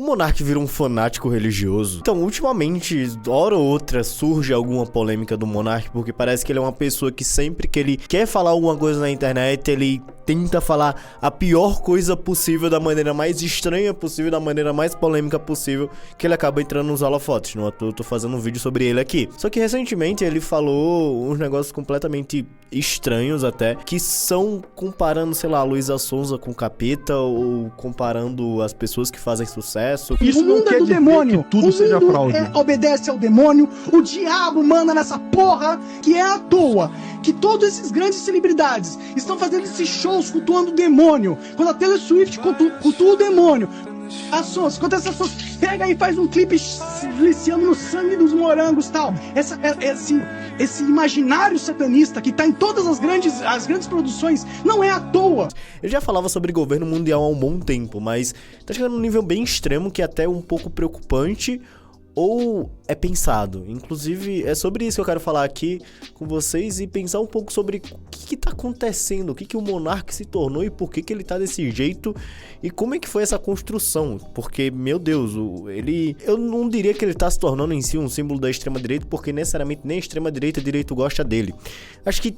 Monark vira um fanático religioso. Então, ultimamente, hora ou outra, surge alguma polêmica do Monark, porque parece que ele é uma pessoa que sempre que ele quer falar alguma coisa na internet, ele tenta falar a pior coisa possível, da maneira mais estranha possível, da maneira mais polêmica possível, que ele acaba entrando nos holofotes. Não, eu tô fazendo um vídeo sobre ele aqui. Só que recentemente ele falou uns negócios completamente estranhos até, que são comparando, sei lá, a Luísa Sonza com o capeta, ou comparando as pessoas que fazem sucesso. Isso não quer dizer que tudo seja fraude. Obedece ao demônio, o diabo manda nessa porra, que é à toa que todos esses grandes celebridades estão fazendo esses shows cultuando o demônio. Quando a Taylor Swift cultua o demônio, a Sonsa, quando essa Sonsa pega e faz um clipe deliciando no sangue dos morangos e tal, esse imaginário satanista que tá em todas as grandes produções, não é à toa. Ele já falava sobre governo mundial há um bom tempo, mas tá chegando num nível bem extremo que é até um pouco preocupante, ou é pensado. Inclusive, é sobre isso que eu quero falar aqui com vocês e pensar um pouco sobre o que tá acontecendo, o que o Monark se tornou e por que ele tá desse jeito e como é que foi essa construção. Porque, meu Deus, eu não diria que ele tá se tornando em si um símbolo da extrema-direita, porque necessariamente nem a extrema-direita e direito gosta dele. Acho que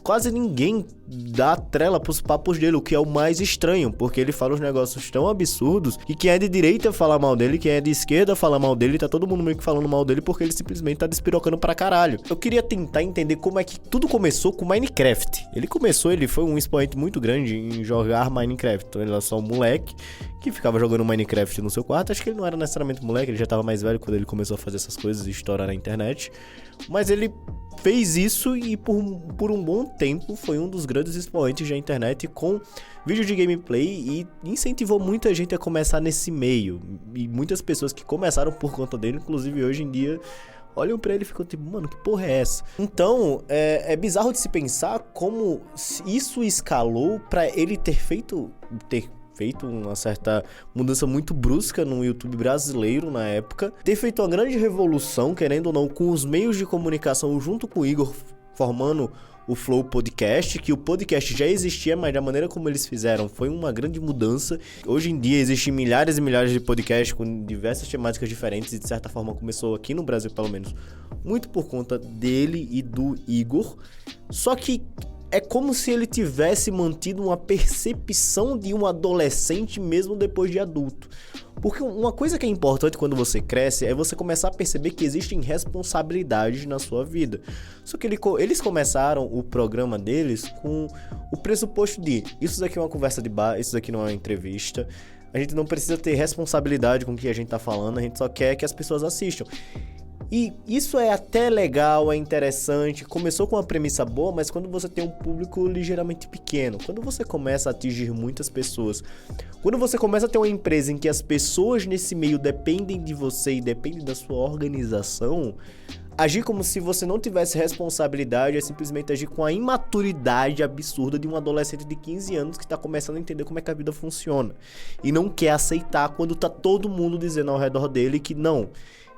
quase ninguém dá trela pros papos dele, o que é o mais estranho, porque ele fala uns negócios tão absurdos que quem é de direita fala mal dele, quem é de esquerda fala mal dele, tá todo mundo meio que falando mal dele porque ele simplesmente tá despirocando pra caralho. Eu queria tentar entender como é que tudo começou com Minecraft. Ele foi um expoente muito grande em jogar Minecraft, então ele era só um moleque que ficava jogando Minecraft no seu quarto. Acho que ele não era necessariamente moleque, ele já tava mais velho quando ele começou a fazer essas coisas e estourar na internet, mas ele fez isso e por um bom tempo foi um dos grandes expoentes da internet com vídeo de gameplay e incentivou muita gente a começar nesse meio. E muitas pessoas que começaram por conta dele, inclusive hoje em dia, olham pra ele e ficam tipo, mano, que porra é essa? Então, é bizarro de se pensar como isso escalou pra ele ter feito uma certa mudança muito brusca no YouTube brasileiro na época, ter feito uma grande revolução, querendo ou não, com os meios de comunicação junto com o Igor, formando o Flow Podcast, que o podcast já existia, mas da maneira como eles fizeram foi uma grande mudança. Hoje em dia existem milhares e milhares de podcasts com diversas temáticas diferentes e de certa forma começou aqui no Brasil, pelo menos, muito por conta dele e do Igor. Só que é como se ele tivesse mantido uma percepção de um adolescente mesmo depois de adulto. Porque uma coisa que é importante quando você cresce é você começar a perceber que existem responsabilidades na sua vida. Só que eles começaram o programa deles com o pressuposto de isso daqui é uma conversa de bar, isso daqui não é uma entrevista. A gente não precisa ter responsabilidade com o que a gente tá falando, a gente só quer que as pessoas assistam. E isso é até legal, é interessante, começou com uma premissa boa, mas quando você tem um público ligeiramente pequeno, quando você começa a atingir muitas pessoas, quando você começa a ter uma empresa em que as pessoas nesse meio dependem de você e dependem da sua organização, agir como se você não tivesse responsabilidade é simplesmente agir com a imaturidade absurda de um adolescente de 15 anos que tá começando a entender como é que a vida funciona e não quer aceitar quando tá todo mundo dizendo ao redor dele que não,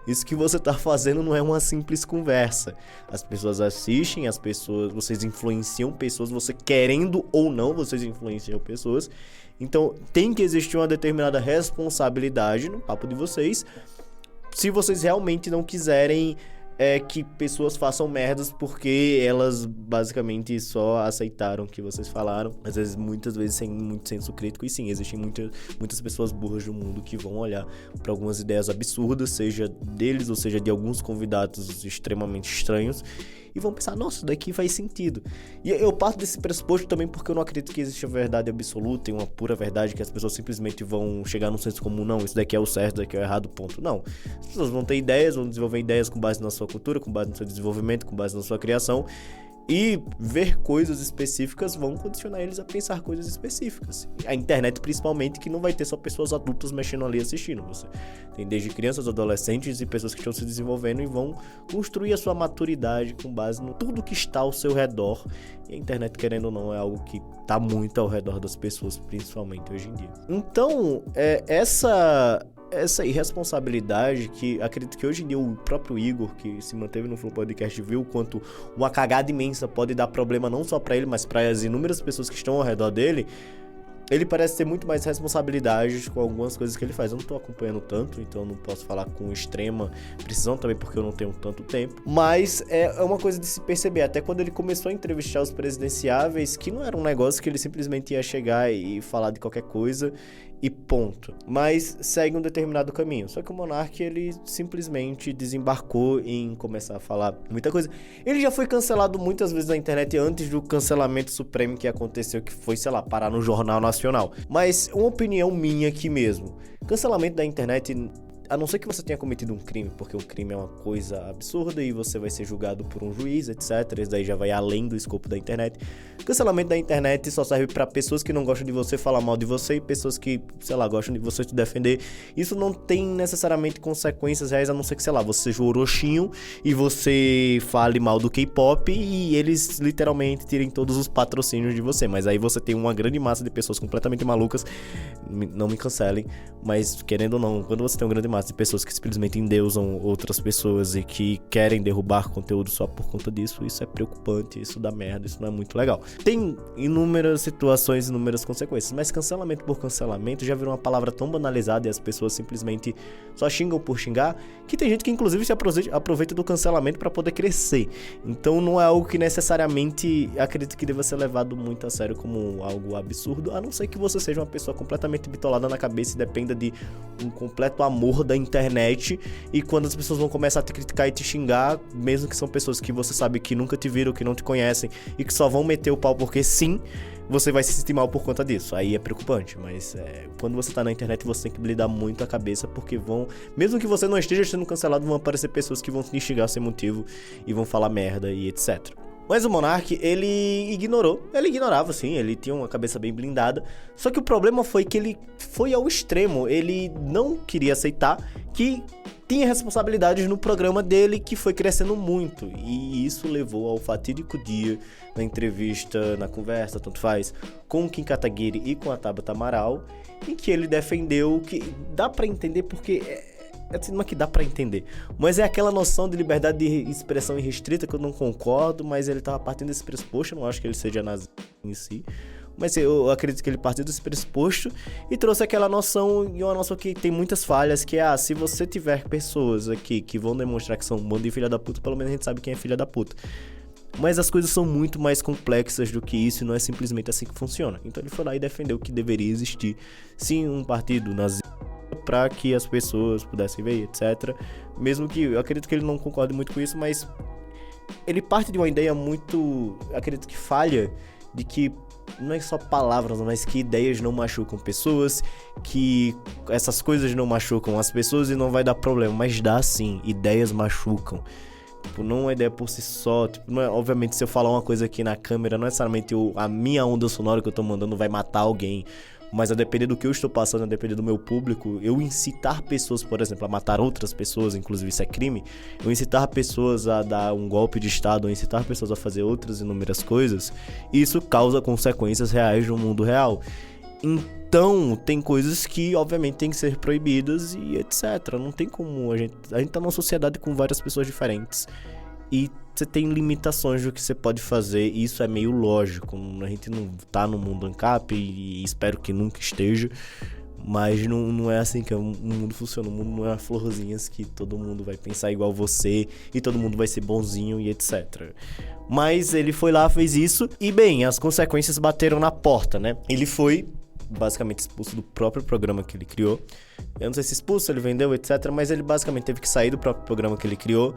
isso que você tá fazendo não é uma simples conversa. As pessoas assistem, vocês influenciam pessoas, você querendo ou não, vocês influenciam pessoas. Então tem que existir uma determinada responsabilidade no papo de vocês, se vocês realmente não quiserem que pessoas façam merdas porque elas basicamente só aceitaram o que vocês falaram, às vezes, muitas vezes sem muito senso crítico. E sim, existem muitas pessoas burras no mundo que vão olhar para algumas ideias absurdas, seja deles ou seja de alguns convidados extremamente estranhos, e vão pensar, nossa, isso daqui faz sentido. E eu parto desse pressuposto também porque eu não acredito que existe a verdade absoluta e uma pura verdade que as pessoas simplesmente vão chegar num senso comum, não, isso daqui é o certo, isso daqui é o errado, ponto. Não, as pessoas vão ter ideias, vão desenvolver ideias com base na sua cultura, com base no seu desenvolvimento, com base na sua criação, e ver coisas específicas vão condicionar eles a pensar coisas específicas. A internet, principalmente, que não vai ter só pessoas adultas mexendo ali assistindo. Você tem desde crianças, adolescentes e pessoas que estão se desenvolvendo e vão construir a sua maturidade com base no tudo que está ao seu redor. E a internet, querendo ou não, é algo que está muito ao redor das pessoas, principalmente hoje em dia. Então, essa irresponsabilidade que acredito que hoje em dia o próprio Igor, que se manteve no Flow Podcast, viu o quanto uma cagada imensa pode dar problema não só pra ele, mas para as inúmeras pessoas que estão ao redor dele, ele parece ter muito mais responsabilidades com algumas coisas que ele faz. Eu não tô acompanhando tanto, então eu não posso falar com extrema precisão também, porque eu não tenho tanto tempo. Mas é uma coisa de se perceber, até quando ele começou a entrevistar os presidenciáveis, que não era um negócio que ele simplesmente ia chegar e falar de qualquer coisa e ponto. Mas segue um determinado caminho. Só que o Monark, ele simplesmente desembarcou em começar a falar muita coisa. Ele já foi cancelado muitas vezes na internet antes do cancelamento supremo que aconteceu, que foi, sei lá, parar no Jornal Nacional. Mas uma opinião minha aqui mesmo. Cancelamento da internet, a não ser que você tenha cometido um crime, porque o crime é uma coisa absurda e você vai ser julgado por um juiz, etc. Isso daí já vai além do escopo da internet. Cancelamento da internet só serve pra pessoas que não gostam de você falar mal de você e pessoas que, sei lá, gostam de você te defender. Isso não tem necessariamente consequências reais, a não ser que, sei lá, você seja o Orochinho e você fale mal do K-pop e eles literalmente tirem todos os patrocínios de você. Mas aí você tem uma grande massa de pessoas completamente malucas, não me cancelem, mas querendo ou não, quando você tem uma grande massa de pessoas que simplesmente endeusam outras pessoas e que querem derrubar conteúdo só por conta disso, isso é preocupante, isso dá merda, isso não é muito legal. Tem inúmeras situações, inúmeras consequências, mas cancelamento por cancelamento já virou uma palavra tão banalizada e as pessoas simplesmente só xingam por xingar, que tem gente que inclusive se aproveita do cancelamento para poder crescer. Então não é algo que necessariamente acredito que deva ser levado muito a sério como algo absurdo, a não ser que você seja uma pessoa completamente bitolada na cabeça e dependa de um completo amor da internet, e quando as pessoas vão começar a te criticar e te xingar, mesmo que são pessoas que você sabe que nunca te viram, que não te conhecem e que só vão meter o pau porque sim, você vai se sentir mal por conta disso. Aí é preocupante, mas quando você tá na internet você tem que lidar muito a cabeça, porque mesmo que você não esteja sendo cancelado, vão aparecer pessoas que vão te xingar sem motivo e vão falar merda e etc. Mas o Monark, ele ignorava sim, ele tinha uma cabeça bem blindada, só que o problema foi que ele foi ao extremo, ele não queria aceitar que tinha responsabilidades no programa dele, que foi crescendo muito, e isso levou ao fatídico dia, na entrevista, na conversa, tanto faz, com o Kim Kataguiri e com a Tabata Amaral, em que ele defendeu que dá pra entender porque... não é que dá pra entender, mas é aquela noção de liberdade de expressão irrestrita que eu não concordo, mas ele tava partindo desse pressuposto, eu não acho que ele seja nazi em si, mas eu acredito que ele partiu desse pressuposto e trouxe aquela noção, e uma noção que tem muitas falhas, que é, se você tiver pessoas aqui que vão demonstrar que são um bando de filha da puta, pelo menos a gente sabe quem é filha da puta. Mas as coisas são muito mais complexas do que isso e não é simplesmente assim que funciona. Então ele foi lá e defendeu que deveria existir, sim, um partido nazista, para que as pessoas pudessem ver, etc. Mesmo que eu acredito que ele não concorde muito com isso, mas ele parte de uma ideia muito, acredito que falha, de que não é só palavras, mas que ideias não machucam pessoas, que essas coisas não machucam as pessoas e não vai dar problema, mas dá sim, ideias machucam. Tipo, não é uma ideia por si só, tipo, não é, obviamente se eu falar uma coisa aqui na câmera, não necessariamente a minha onda sonora que eu tô mandando vai matar alguém, mas a depender do que eu estou passando, a depender do meu público, eu incitar pessoas, por exemplo, a matar outras pessoas, inclusive isso é crime, eu incitar pessoas a dar um golpe de estado, ou incitar pessoas a fazer outras inúmeras coisas, isso causa consequências reais no mundo real. Então, tem coisas que, obviamente, tem que ser proibidas e etc. Não tem como a gente tá numa sociedade com várias pessoas diferentes e você tem limitações do que você pode fazer, e isso é meio lógico. A gente não tá no mundo ANCAP e espero que nunca esteja, mas não é assim que o mundo funciona. O mundo não é florzinhas que todo mundo vai pensar igual você e todo mundo vai ser bonzinho e etc. Mas ele foi lá, fez isso e, bem, as consequências bateram na porta, né? Ele foi basicamente expulso do próprio programa que ele criou. Eu não sei se expulso, ele vendeu, etc. Mas ele basicamente teve que sair do próprio programa que ele criou.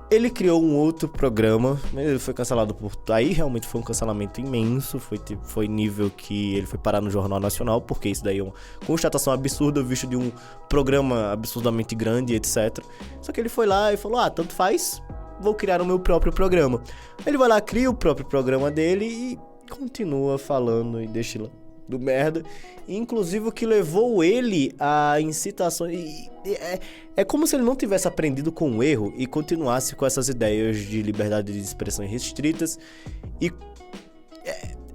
Ele criou um outro programa, ele foi cancelado por... Aí realmente foi um cancelamento imenso, foi nível que ele foi parar no Jornal Nacional, porque isso daí é uma constatação absurda, visto de um programa absurdamente grande, etc. Só que ele foi lá e falou, tanto faz, vou criar o meu próprio programa. Ele vai lá, cria o próprio programa dele e continua falando e deixa lá do merda, inclusive o que levou ele a incitações. É como se ele não tivesse aprendido com o erro e continuasse com essas ideias de liberdade de expressão restritas. E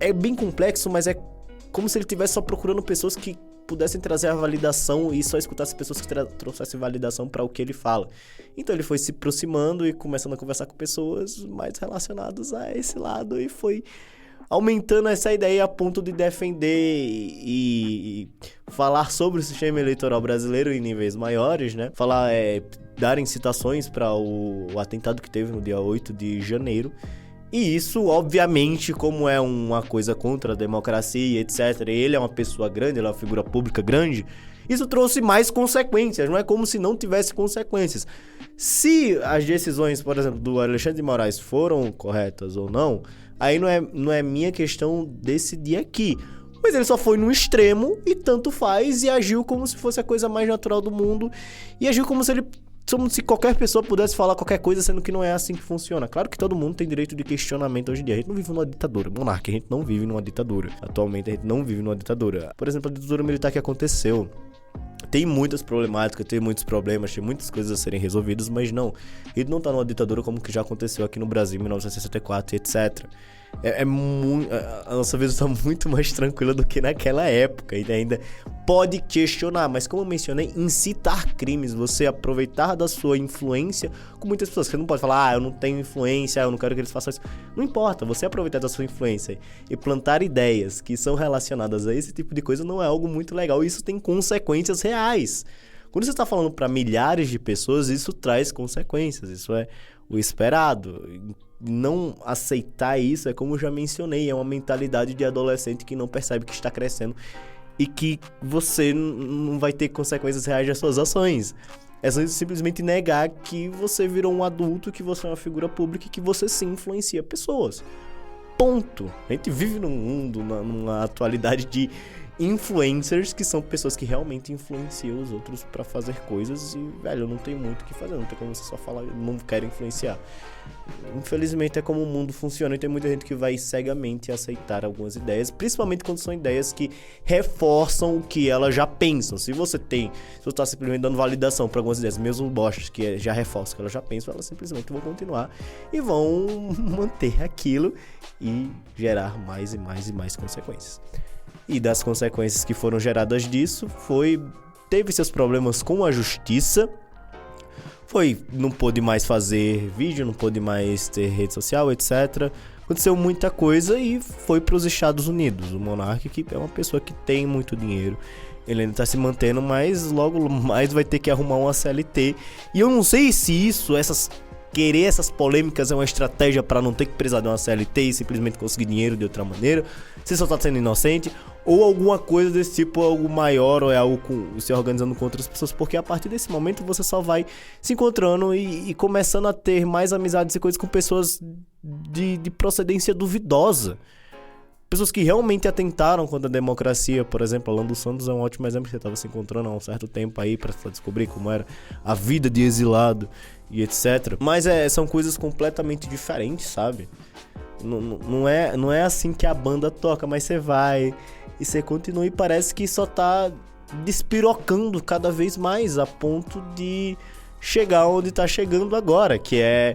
é bem complexo, mas é como se ele estivesse só procurando pessoas que pudessem trazer a validação e só escutasse pessoas que trouxessem validação para o que ele fala. Então ele foi se aproximando e começando a conversar com pessoas mais relacionadas a esse lado e foi aumentando essa ideia a ponto de defender e falar sobre o sistema eleitoral brasileiro em níveis maiores, né? Falar, darem citações para o atentado que teve no dia 8 de janeiro. E isso, obviamente, como é uma coisa contra a democracia, etc., ele é uma pessoa grande, ele é uma figura pública grande, isso trouxe mais consequências, não é como se não tivesse consequências. Se as decisões, por exemplo, do Alexandre de Moraes foram corretas ou não, aí não é minha questão decidir aqui. Mas ele só foi no extremo e tanto faz, e agiu como se fosse a coisa mais natural do mundo, e agiu como se qualquer pessoa pudesse falar qualquer coisa, sendo que não é assim que funciona. Claro que todo mundo tem direito de questionamento hoje em dia. A gente não vive numa ditadura. Monarca, a gente não vive numa ditadura. Atualmente a gente não vive numa ditadura. Por exemplo, a ditadura militar que aconteceu tem muitas problemáticas, tem muitos problemas, tem muitas coisas a serem resolvidas, mas não. A gente não tá numa ditadura como que já aconteceu aqui no Brasil em 1964, etc. A nossa vida está muito mais tranquila do que naquela época. E ainda pode questionar, mas como eu mencionei, incitar crimes, você aproveitar da sua influência com muitas pessoas. Você não pode falar, eu não tenho influência, eu não quero que eles façam isso. Não importa, você aproveitar da sua influência e plantar ideias que são relacionadas a esse tipo de coisa não é algo muito legal. Isso tem consequências reais. Quando você está falando para milhares de pessoas, isso traz consequências, isso é o esperado. Não aceitar isso é como eu já mencionei, é uma mentalidade de adolescente que não percebe que está crescendo e que você não vai ter consequências reais das suas ações. É simplesmente negar que você virou um adulto, que você é uma figura pública e que você sim influencia pessoas. Ponto. A gente vive num mundo, numa atualidade de influencers, que são pessoas que realmente influenciam os outros pra fazer coisas e, velho, não tem muito o que fazer, não tem como você só falar, não quero influenciar. Infelizmente é como o mundo funciona e tem muita gente que vai cegamente aceitar algumas ideias, principalmente quando são ideias que reforçam o que elas já pensam. Se você tá simplesmente dando validação para algumas ideias, mesmo bostas que já reforçam o que elas já pensam, elas simplesmente vão continuar e vão manter aquilo e gerar mais e mais e mais consequências. E das consequências que foram geradas disso teve seus problemas com a justiça, não pôde mais fazer vídeo, não pôde mais ter rede social, etc. Aconteceu muita coisa e foi para os Estados Unidos. O Monark, que é uma pessoa que tem muito dinheiro, ele ainda tá se mantendo, mas logo mais vai ter que arrumar uma CLT. E eu não sei se querer essas polêmicas é uma estratégia para não ter que precisar de uma CLT e simplesmente conseguir dinheiro de outra maneira, se só tá sendo inocente, ou alguma coisa desse tipo, algo maior, ou é algo se organizando com outras pessoas, porque a partir desse momento você só vai se encontrando e começando a ter mais amizades e coisas com pessoas de procedência duvidosa. Pessoas que realmente atentaram contra a democracia. Por exemplo, Alan dos Santos é um ótimo exemplo, que você estava se encontrando há um certo tempo aí para descobrir como era a vida de exilado e etc. Mas são coisas completamente diferentes, sabe? Não é assim que a banda toca, mas você vai e você continua e parece que só tá despirocando cada vez mais a ponto de chegar onde tá chegando agora, que é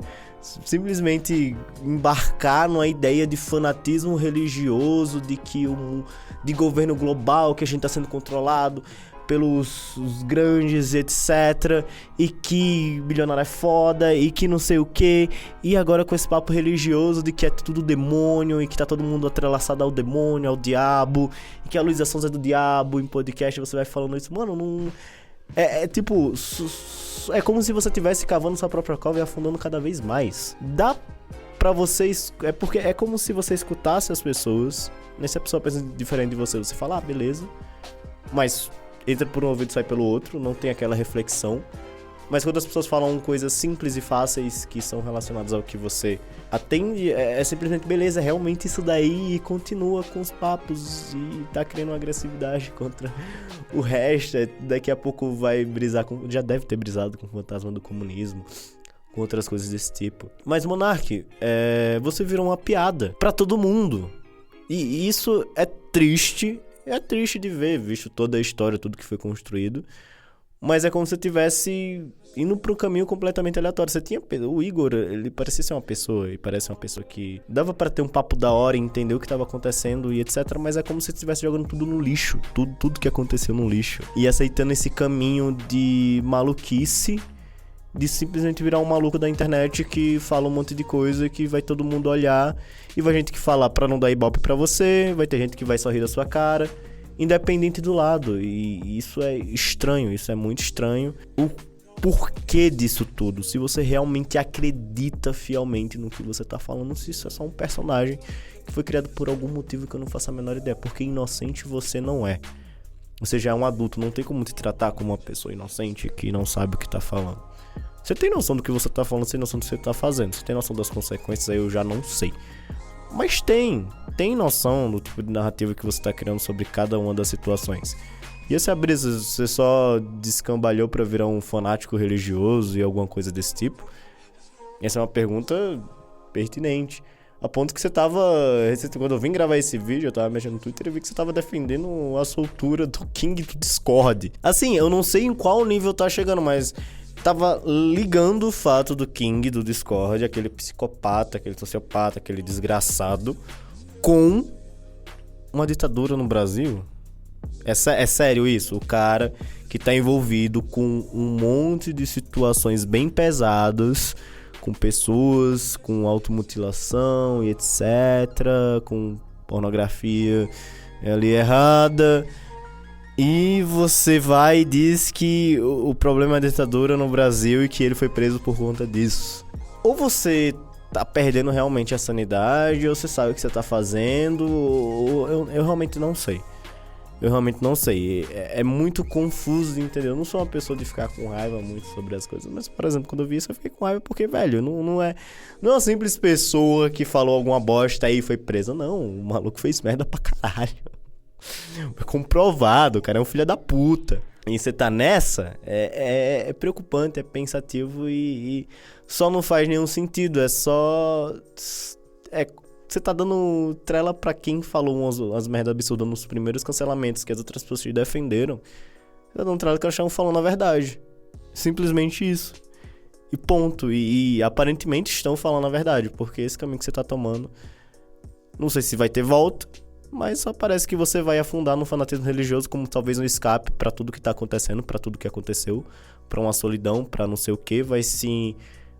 simplesmente embarcar numa ideia de fanatismo religioso, de governo global, que a gente tá sendo controlado pelos os grandes, etc, e que bilionário é foda, e que não sei o que, e agora com esse papo religioso de que é tudo demônio, e que tá todo mundo atrelaçado ao demônio, ao diabo, e que a Luísa Sonza é do diabo. Em podcast você vai falando isso, mano, não... tipo, é como se você estivesse cavando sua própria cova e afundando cada vez mais. Dá pra vocês, porque é como se você escutasse as pessoas, né? Se a pessoa pensa diferente de você, você fala, beleza, mas entra por um ouvido e sai pelo outro, não tem aquela reflexão. Mas quando as pessoas falam coisas simples e fáceis que são relacionadas ao que você atende, é simplesmente beleza, é realmente isso daí, e continua com os papos e tá criando uma agressividade contra o resto. Daqui a pouco vai brisar já deve ter brisado com o fantasma do comunismo, com outras coisas desse tipo. Mas Monark, você virou uma piada pra todo mundo, e isso é triste de ver, visto toda a história, tudo que foi construído. Mas é como se você estivesse indo para um caminho completamente aleatório. O Igor, ele parecia ser uma pessoa, e parece uma pessoa que dava para ter um papo da hora e entender o que estava acontecendo e etc. Mas é como se você estivesse jogando tudo no lixo, tudo que aconteceu no lixo, e aceitando esse caminho de maluquice, de simplesmente virar um maluco da internet que fala um monte de coisa que vai todo mundo olhar e vai gente que falar pra não dar ibope pra você, vai ter gente que vai sorrir da sua cara, independente do lado. E isso é estranho, isso é muito estranho. O porquê disso tudo? Se você realmente acredita fielmente no que você tá falando, se isso é só um personagem que foi criado por algum motivo que eu não faço a menor ideia, porque inocente você não é. Você já é um adulto, não tem como te tratar como uma pessoa inocente que não sabe o que tá falando. Você tem noção do que você tá falando, você tem noção do que você tá fazendo. Você tem noção das consequências, aí eu já não sei. Mas tem noção do tipo de narrativa que você tá criando sobre cada uma das situações. E essa brisa, você só descambalhou pra virar um fanático religioso e alguma coisa desse tipo? Essa é uma pergunta pertinente. A ponto que você tava... Quando eu vim gravar esse vídeo, eu tava mexendo no Twitter e vi que você tava defendendo a soltura do King do Discord. Assim, eu não sei em qual nível tá chegando, mas... Tava ligando o fato do King do Discord, aquele psicopata, aquele sociopata, aquele desgraçado, com uma ditadura no Brasil. É sério isso? O cara que tá envolvido com um monte de situações bem pesadas, com pessoas, com automutilação e etc, com pornografia ali errada... E você vai e diz que o problema é a ditadura no Brasil e que ele foi preso por conta disso. Ou você tá perdendo realmente a sanidade, ou você sabe o que você tá fazendo, ou eu realmente não sei. Eu realmente não sei. É muito confuso, entendeu? Eu não sou uma pessoa de ficar com raiva muito sobre as coisas, mas, por exemplo, quando eu vi isso, eu fiquei com raiva porque, velho, não é uma simples pessoa que falou alguma bosta aí e foi presa. Não, o maluco fez merda pra caralho. Foi comprovado, o cara é um filho da puta. E você tá nessa, é preocupante, é pensativo e só não faz nenhum sentido. É só... Você tá dando trela pra quem falou umas merdas absurdas nos primeiros cancelamentos que as outras pessoas te defenderam. Você tá dando trela que elas estavam falando a verdade. Simplesmente isso. E ponto. E aparentemente estão falando a verdade, porque esse caminho que você tá tomando, não sei se vai ter volta, mas só parece que você vai afundar no fanatismo religioso como talvez um escape pra tudo que tá acontecendo, pra tudo que aconteceu, pra uma solidão, pra não sei o que. Vai se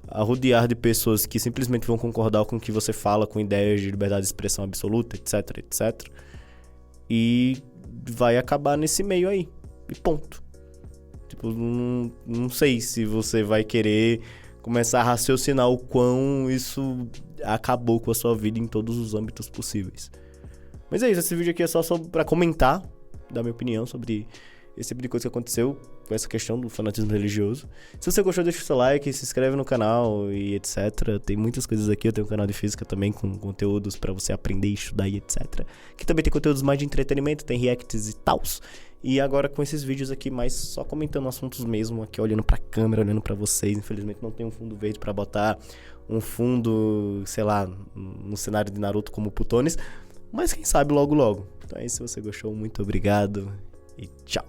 arrodear de pessoas que simplesmente vão concordar com o que você fala, com ideias de liberdade de expressão absoluta, etc, etc. E vai acabar nesse meio aí. E ponto. Tipo, não sei se você vai querer começar a raciocinar o quão isso acabou com a sua vida em todos os âmbitos possíveis. Mas é isso, esse vídeo aqui é só pra comentar, dar minha opinião sobre esse tipo de coisa que aconteceu com essa questão do fanatismo religioso. Se você gostou, deixa o seu like, se inscreve no canal e etc. Tem muitas coisas aqui, eu tenho um canal de física também com conteúdos pra você aprender, estudar e etc. Que também tem conteúdos mais de entretenimento, tem reacts e tals. E agora com esses vídeos aqui mais só comentando assuntos mesmo, aqui olhando pra câmera, olhando pra vocês. Infelizmente não tem um fundo verde pra botar um fundo, sei lá, no cenário de Naruto como Putones. Mas quem sabe logo logo. Então é isso, se você gostou, muito obrigado e tchau.